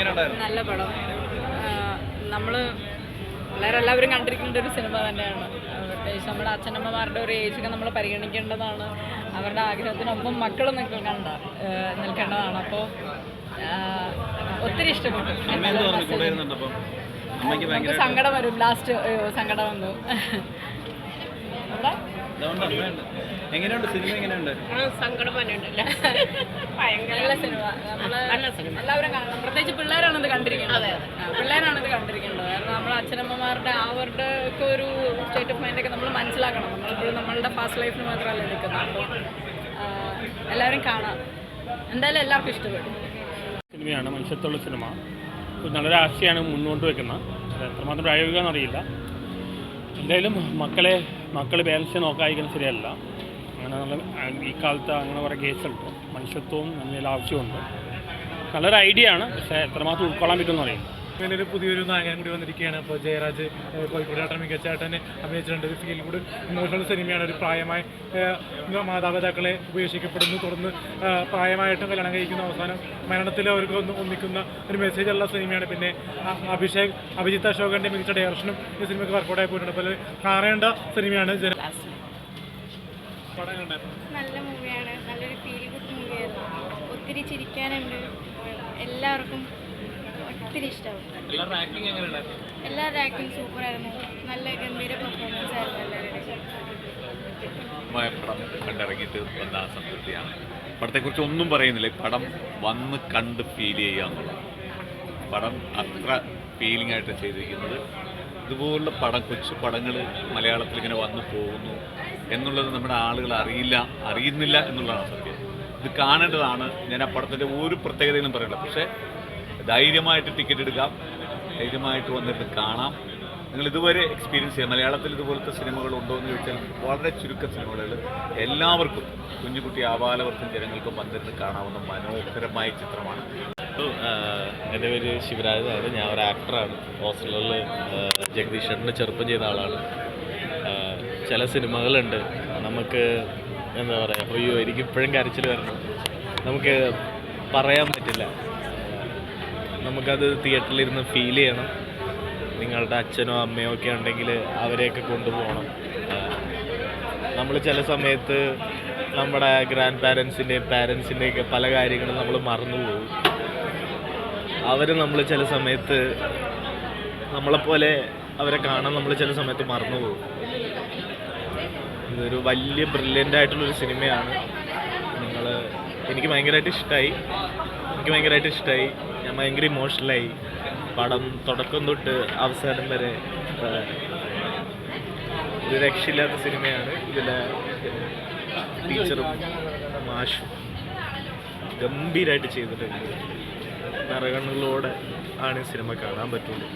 നല്ല പടം. നമ്മൾ പിള്ളേരെല്ലാവരും കണ്ടിരിക്കേണ്ട ഒരു സിനിമ തന്നെയാണ്. പ്രത്യേകിച്ച് നമ്മുടെ അച്ഛനമ്മമാരുടെ ഒരു ഏജൊക്കെ നമ്മൾ പരിഗണിക്കേണ്ടതാണ്. അവരുടെ ആഗ്രഹത്തിനൊപ്പം മക്കളും നിൽക്കേണ്ടതാണ്. അപ്പോൾ ഒത്തിരി ഇഷ്ടപ്പെട്ടു. നമുക്ക് സങ്കടം വരും. ലാസ്റ്റ് സങ്കടം വന്നു. എങ്ങനെയുണ്ട് സിനിമ? എങ്ങനെയുണ്ട്? സങ്കടം വന്നിട്ടില്ല. നല്ല സിനിമ. എല്ലാവരും കാണണം. പ്രത്യേകിച്ച് പിള്ളേരാണിത് കണ്ടിരിക്കേണ്ടത്. പിള്ളേരാണിത് കണ്ടിരിക്കേണ്ടത്. കാരണം നമ്മൾ അച്ഛനമ്മമാരുടെ അവരുടെ ഒക്കെ ഒരു സ്റ്റേറ്റ് ഓഫ് മൈൻഡൊക്കെ നമ്മൾ മനസ്സിലാക്കണം. നമ്മളിപ്പോഴും നമ്മളുടെ ഫാസ്റ്റ് ലൈഫിന് മാത്രമല്ല നിൽക്കുന്നത്. അപ്പോൾ എല്ലാവരും കാണാം. എന്തായാലും എല്ലാവർക്കും ഇഷ്ടപ്പെടും. സിനിമയാണ്, മനുഷ്യത്വമുള്ള സിനിമ. നല്ലൊരു ആശയമാണ് മുന്നോട്ട് വെക്കുന്നത്. അത് എത്രമാത്രം പ്രായോഗികമെന്നറിയില്ല. എന്തായാലും മക്കൾ പേരൻസിനെ നോക്കാതിരിക്കുന്നത് ശരിയല്ല. അങ്ങനെ നല്ല ഈ കാലത്ത് അങ്ങനെ കുറേ കേസുണ്ട്. മനുഷ്യത്വവും നല്ല ആവശ്യമുണ്ട്. നല്ലൊരു ഐഡിയ ആണ്, പക്ഷേ എത്രമാത്രം ഉൾക്കൊള്ളാൻ പറ്റുമെന്ന് അറിയില്ല. ഒരു പുതിയൊരു നായകൻ കൂടി വന്നിരിക്കുകയാണ്. അപ്പോൾ ജയരാജ് കോഴിക്കോട് മികച്ചേട്ടനെ അഭിനയിച്ചിട്ടുണ്ട്. ഒരു ഫീൽ ഗുഡ് ഇമോഷണൽ സിനിമയാണ്. ഒരു പ്രായമായ മാതാപിതാക്കളെ ഉപേക്ഷിക്കപ്പെടുന്നു, തുടർന്ന് പ്രായമായിട്ടും കല്യാണം കഴിക്കുന്ന അവസാനം മരണത്തിൽ അവർക്ക് ഒന്നിക്കുന്ന ഒരു മെസ്സേജുള്ള സിനിമയാണ്. പിന്നെ അഭിജിത്ത് അശോകൻ്റെ മികച്ച ഡയറക്ഷനും ഈ സിനിമയ്ക്ക് വർക്കൗട്ടായി പോയിട്ടുണ്ട്. അപ്പോൾ കാണേണ്ട സിനിമയാണ്. നല്ല മൂവിയാണ്. നല്ലൊരു ഫീൽ ഗുഡ് മൂവിയായിരുന്നു. ഒത്തിരി ചിരിക്കാനുണ്ട്. എല്ലാവർക്കും ഒത്തിരി ഇഷ്ടമാവും. എല്ലാവരുടെ ആക്ടിങ് സൂപ്പറായിരുന്നു. നല്ല ഗംഭീര പെർഫോമൻസ് ആയിരുന്നു എല്ലാവരുടെയും. പടം കണ്ടിറങ്ങിയിട്ട് വന്ന സംതൃപ്തിയാണ്. പടത്തെക്കുറിച്ച് ഒന്നും പറയുന്നില്ല. പടം വന്ന് കണ്ട് ഫീൽ ചെയ്യുക എന്നുള്ളത്. പടം അത്ര ഫീലിംഗ് ആയിട്ട് ചെയ്തിരിക്കുന്നത്. ഇതുപോലുള്ള കൊച്ചു പടങ്ങൾ മലയാളത്തിൽ ഇങ്ങനെ വന്നു പോകുന്നു എന്നുള്ളത് നമ്മുടെ ആളുകൾ അറിയുന്നില്ല എന്നുള്ളതാണ് സത്യം. ഇത് കാണേണ്ടതാണ്. ഞാൻ ആ പടത്തിൻ്റെ ഒരു പ്രത്യേകതയിലും പറയില്ല. പക്ഷേ ധൈര്യമായിട്ട് ടിക്കറ്റ് എടുക്കാം, ധൈര്യമായിട്ട് വന്നിട്ട് കാണാം. നിങ്ങൾ ഇതുവരെ എക്സ്പീരിയൻസ് ചെയ്യാം. മലയാളത്തിൽ ഇതുപോലത്തെ സിനിമകൾ ഉണ്ടോ എന്ന് ചോദിച്ചാൽ വളരെ ചുരുക്കം സിനിമകൾ. എല്ലാവർക്കും, കുഞ്ഞുകുട്ടി ആബാലവർക്കും ജനങ്ങൾക്കും വന്നിരുന്ന് കാണാവുന്ന മനോഹരമായ ചിത്രമാണ്. എൻ്റെ പേര് ശിവരാജ് എന്നാണ്. ഞാൻ ഒരു ആക്ടറാണ്. ഹോസ്റ്റലിൽ ജഗദീഷ് ചേട്ടൻ്റെ ചെറുപ്പം ചെയ്ത ആളാണ്. ചില സിനിമകളുണ്ട് നമുക്ക് എന്താ പറയുക, അയ്യോ എനിക്കിപ്പോഴും കരച്ചിൽ വരണം. നമുക്ക് പറയാൻ പറ്റില്ല. നമുക്കത് തിയേറ്ററിലിരുന്ന് ഫീൽ ചെയ്യണം. നിങ്ങളുടെ അച്ഛനോ അമ്മയോ ഒക്കെ ഉണ്ടെങ്കിൽ അവരെയൊക്കെ കൊണ്ടുപോകണം. നമ്മൾ ചില സമയത്ത് നമ്മുടെ ഗ്രാൻഡ് പാരൻസിൻ്റെയൊക്കെ പല കാര്യങ്ങളും നമ്മൾ മറന്നുപോകും. നമ്മൾ ചില സമയത്ത് നമ്മളെപ്പോലെ അവരെ കാണാൻ നമ്മൾ ചില സമയത്ത് മറന്നുപോകും. ഇതൊരു വലിയ ബ്രില്യൻ്റ് ആയിട്ടുള്ളൊരു സിനിമയാണ്. എനിക്ക് ഭയങ്കരമായിട്ട് ഇഷ്ടമായി. ഞാൻ ഭയങ്കര ഇമോഷണലായി. പടം തുടക്കം തൊട്ട് അവസാനം വരെ ഇത് രക്ഷയില്ലാത്ത സിനിമയാണ്. ഇതിലെ ടീച്ചറും മാഷും ഗംഭീരമായിട്ട് ചെയ്തിട്ടുണ്ട്. നിറകണ്ണുകളോടെ ആണ് ഈ സിനിമ കാണാൻ പറ്റുള്ളൂ.